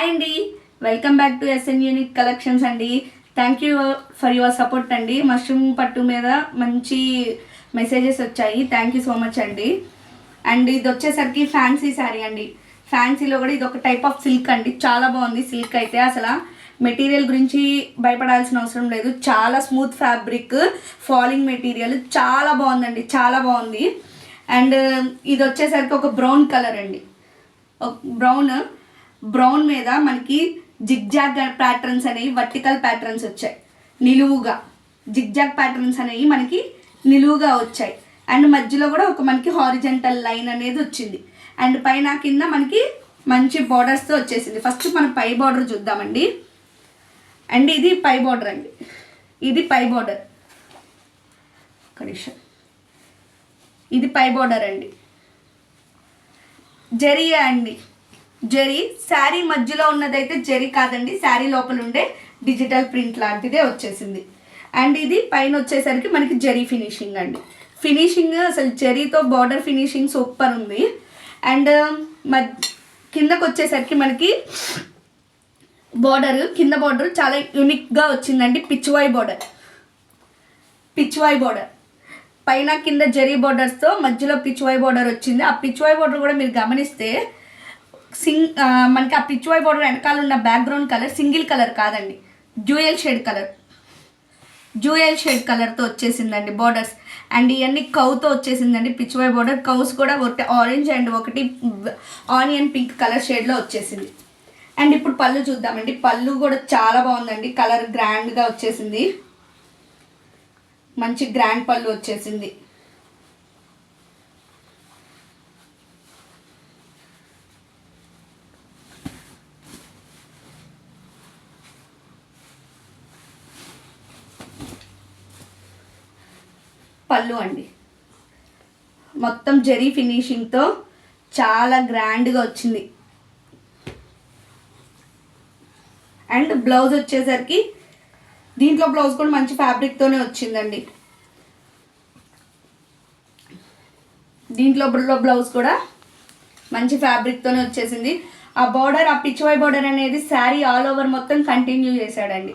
Hi అండి, welcome back to SN unique collections అండి. Thank you for your support అండి. Mushroom పట్టు మీద మంచి మెసేజెస్ వచ్చాయి, థ్యాంక్ యూ సో మచ్ అండి. అండ్ ఇది వచ్చేసరికి ఫ్యాన్సీ శారీ అండి. ఫ్యాన్సీలో కూడా ఇది ఒక టైప్ ఆఫ్ సిల్క్ అండి, చాలా బాగుంది. సిల్క్ అయితే అసలు మెటీరియల్ గురించి భయపడాల్సిన అవసరం లేదు, చాలా స్మూత్ ఫ్యాబ్రిక్, ఫాలింగ్ మెటీరియల్, చాలా బాగుందండి, చాలా బాగుంది. అండ్ ఇది వచ్చేసరికి ఒక బ్రౌన్ కలర్ అండి, బ్రౌన్ మీద మనకి జిగ్జాగ్ ప్యాటర్న్స్ అనేవి, వర్టికల్ ప్యాటర్న్స్ వచ్చాయి నిలువుగా. జిగ్జాగ్ ప్యాటర్న్స్ అనేవి మనకి నిలువుగా వచ్చాయి. అండ్ మధ్యలో కూడా ఒక మనకి హారిజంటల్ లైన్ అనేది వచ్చింది. అండ్ పైన కింద మనకి మంచి బార్డర్స్తో వచ్చేసింది. ఫస్ట్ మనం పై బార్డర్ చూద్దామండి. అండ్ ఇది పై బార్డర్ అండి, ఇది పై బార్డర్, కండిషన్, ఇది పై బార్డర్ అండి. జరీ అండి, జరీ శారీ మధ్యలో ఉన్నదైతే జరీ కాదండి, శారీ లోపల ఉండే డిజిటల్ ప్రింట్ లాంటిదే వచ్చేసింది. అండ్ ఇది పైన వచ్చేసరికి మనకి జరీ ఫినిషింగ్ అండి. ఫినిషింగ్ అసలు జరీతో బార్డర్ ఫినిషింగ్ సూపర్ ఉంది. అండ్ కిందకు వచ్చేసరికి మనకి బార్డర్, కింద బార్డర్ చాలా యూనిక్గా వచ్చిందండి. పిచ్వాయ్ బార్డర్, పైన కింద జరీ బార్డర్స్తో మధ్యలో పిచ్వాయ్ బార్డర్ వచ్చింది. ఆ పిచ్వాయ్ బార్డర్ కూడా మీరు గమనిస్తే మనకి ఆ పిచ్వాయ్ బార్డర్ వెనకాల ఉన్న బ్యాక్గ్రౌండ్ కలర్ సింగిల్ కలర్ కాదండి, డ్యూయల్ షేడ్ కలర్తో వచ్చేసిందండి బార్డర్స్. అండ్ ఇవన్నీ కౌతో వచ్చేసిందండి పిచ్వాయ్ బార్డర్. కౌస్ కూడా ఒకటి ఆరెంజ్ అండ్ ఒకటి ఆనియన్ పింక్ కలర్ షేడ్లో వచ్చేసింది. అండ్ ఇప్పుడు పళ్ళు చూద్దామండి. పళ్ళు కూడా చాలా బాగుందండి, కలర్ గ్రాండ్గా వచ్చేసింది, మంచి గ్రాండ్ పళ్ళు వచ్చేసింది. పళ్ళు అండి మొత్తం జరీ ఫినిషింగ్తో చాలా గ్రాండ్గా వచ్చింది. అండ్ బ్లౌజ్ వచ్చేసరికి దీంట్లో బ్లౌజ్ కూడా మంచి ఫ్యాబ్రిక్తోనే వచ్చిందండి. దీంట్లో బ్లౌజ్ కూడా మంచి ఫ్యాబ్రిక్తోనే వచ్చేసింది. ఆ బార్డర్, ఆ పిచ్వాయ్ బార్డర్ అనేది శారీ ఆల్ ఓవర్ మొత్తం కంటిన్యూ చేశాడండి.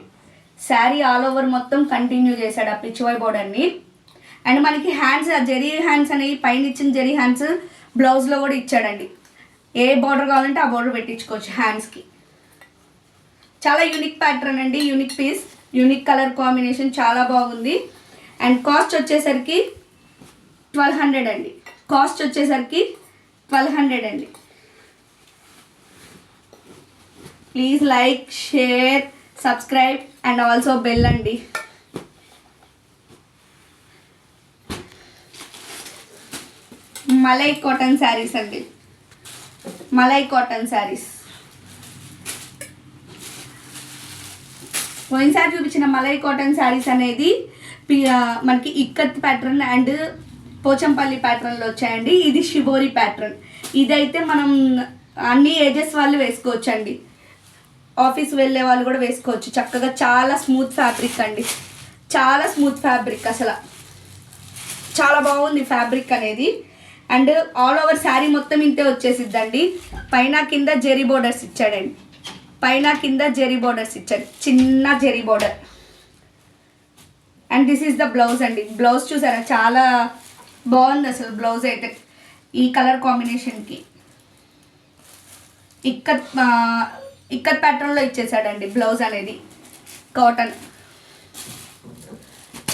శారీ ఆల్ ఓవర్ మొత్తం కంటిన్యూ చేశాడు ఆ పిచ్వాయ్ బార్డర్ని. అండ్ మనకి హ్యాండ్స్, ఆ జరీ హ్యాండ్స్ అనేవి పైన ఇచ్చిన జరీ హ్యాండ్స్ బ్లౌజ్లో కూడా ఇచ్చాడండి. ఏ బార్డర్ కావాలంటే ఆ బార్డర్ పెట్టించుకోవచ్చు హ్యాండ్స్కి. చాలా యూనిక్ ప్యాటర్న్ అండి, unique piece, unique colour combination, చాలా బాగుంది. అండ్ కాస్ట్ వచ్చేసరికి 1200 అండి. కాస్ట్ వచ్చేసరికి 1200 అండి. Please like, share, subscribe and also bell అండి. మలై కాటన్ శారీస్ అండి, మలై కాటన్ శారీస్. పోయినసారి చూపించిన మలై కాటన్ శారీస్ అనేది మనకి ఇక్కత్ ప్యాటర్న్ అండ్ పోచంపల్లి ప్యాటర్న్లో వచ్చాయండి. ఇది షిబోరి ప్యాటర్న్. ఇదైతే మనం అన్ని ఏజెస్ వాళ్ళు వేసుకోవచ్చు అండి, ఆఫీస్ వెళ్ళే వాళ్ళు కూడా వేసుకోవచ్చు చక్కగా. చాలా స్మూత్ ఫ్యాబ్రిక్ అండి, చాలా స్మూత్ ఫ్యాబ్రిక్, అసలు చాలా బాగుంది ఫ్యాబ్రిక్ అనేది. అండ్ ఆల్ ఓవర్ శారీ మొత్తం ఇంతే వచ్చేసిద్దండి. పైన కింద జెరీ బోర్డర్స్ ఇచ్చాడండి, పైన కింద జెరీ బోర్డర్స్ ఇచ్చాడు, చిన్న zari border. And this is the blouse అండి. బ్లౌజ్ చూసారా, చాలా బాగుంది అసలు బ్లౌజ్ అయితే. ఈ కలర్ కాంబినేషన్కి ఇక్కత్ ప్యాటర్న్లో ఇచ్చేసాడండి బ్లౌజ్ అనేది. కాటన్,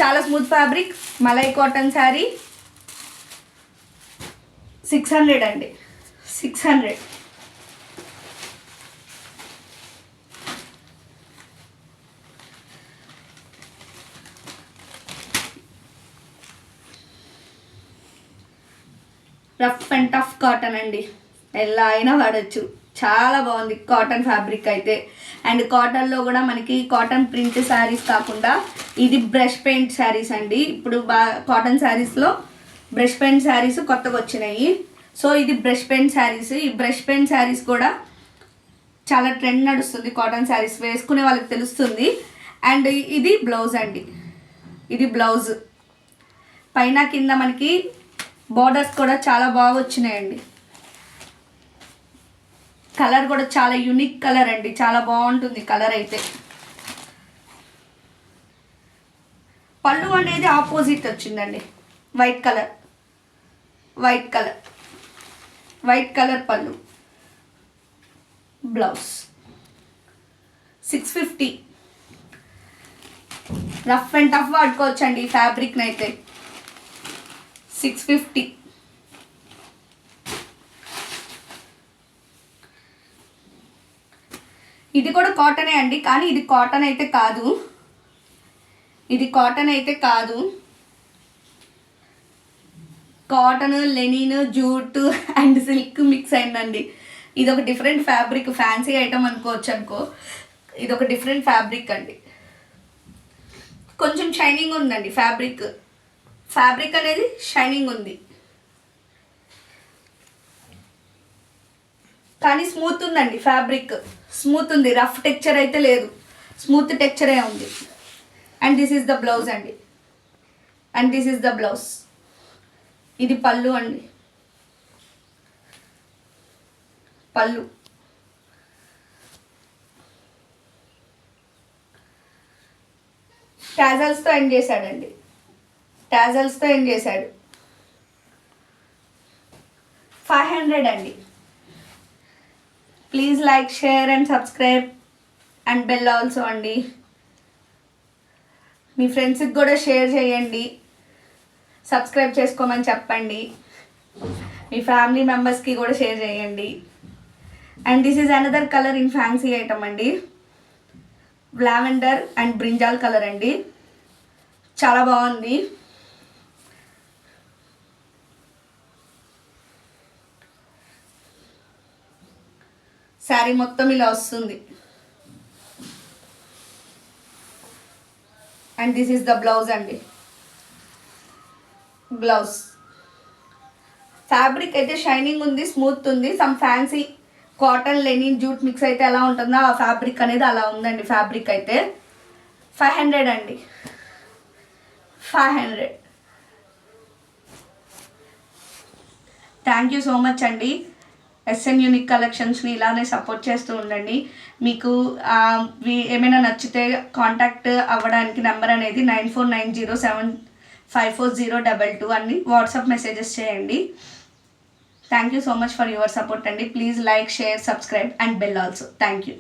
చాలా smooth fabric, malai cotton sari. 600 అండి, 600. రఫ్ అండ్ టఫ్ కాటన్ అండి, ఎలా అయినా వాడచ్చు, చాలా బాగుంది కాటన్ ఫ్యాబ్రిక్ అయితే. అండ్ కాటన్లో కూడా మనకి కాటన్ ప్రింట్ శారీస్ కాకుండా ఇది బ్రష్ పెయింట్ శారీస్ అండి. ఇప్పుడు కాటన్ శారీస్లో బ్రష్ పెయింట్ శారీస్ కొత్తగా వచ్చినాయి. సో ఇది బ్రష్ పెయింట్ శారీస్. ఈ బ్రష్ పెయింట్ శారీస్ కూడా చాలా ట్రెండ్ నడుస్తుంది, కాటన్ శారీస్ వేసుకునే వాళ్ళకి తెలుస్తుంది. అండ్ ఇది బ్లౌజ్ అండి, ఇది బ్లౌజ్. పైన కింద మనకి బార్డర్స్ కూడా చాలా బాగా వచ్చినాయండి. కలర్ కూడా చాలా యూనిక్ కలర్ అండి, చాలా బాగుంటుంది కలర్ అయితే. పళ్ళు అనేది ఆపోజిట్ వచ్చిందండి, వైట్ కలర్ పళ్ళు. బ్లౌజ్ 650. రఫ్ అండ్ టఫ్ వాడుకోవచ్చండి ఈ ఫ్యాబ్రిక్ని అయితే. 650. ఇది కూడా కాటనే అండి, కానీ ఇది కాటన్ అయితే కాదు, cotton, linen, jute and silk mix అయిందండి. ఇది ఒక డిఫరెంట్ ఫ్యాబ్రిక్, ఫ్యాన్సీ ఐటమ్ అనుకో. ఇది ఒక డిఫరెంట్ ఫ్యాబ్రిక్ అండి. కొంచెం షైనింగ్ ఉందండి ఫ్యాబ్రిక్ అనేది షైనింగ్ ఉంది, కానీ స్మూత్ ఉందండి ఫ్యాబ్రిక్, స్మూత్ ఉంది, రఫ్ టెక్చర్ అయితే లేదు, స్మూత్ టెక్చరే ఉంది. And this is the blouse అండి, ఇది పళ్ళు అండి, పళ్ళు. టాజల్స్తో ఎండ్ చేశాడండి, 500 అండి. Please like, share and subscribe and bell also అండి. మీ ఫ్రెండ్స్కి కూడా షేర్ చేయండి, సబ్స్క్రైబ్ చేసుకోమని చెప్పండి, మీ ఫ్యామిలీ మెంబర్స్కి కూడా షేర్ చేయండి. And this is another colour in fancy item అండి, లావెండర్ అండ్ బ్రింజాల్ కలర్ అండి, చాలా బాగుంది. శారీ మొత్తం ఇలా వస్తుంది. And this is the blouse అండి, ఫ్యాబ్రిక్ అయితే షైనింగ్ ఉంది, స్మూత్ ఉంది. Some fancy cotton, linen, jute mix అయితే ఎలా ఉంటుందో ఆ ఫ్యాబ్రిక్ అనేది అలా ఉందండి. ఫ్యాబ్రిక్ అయితే 500 అండి, 500. థ్యాంక్ యూ సో మచ్ అండి. ఎస్ఎన్ యూనిక్ కలెక్షన్స్ని ఇలానే సపోర్ట్ చేస్తూ ఉండండి. మీకు ఏమైనా నచ్చితే కాంటాక్ట్ అవ్వడానికి నెంబర్ అనేది 9490754022 అని వాట్సాప్ మెసేజెస్ చేయండి. Thank you so much for your support అండి. Please like, share, subscribe and bell also. Thank you.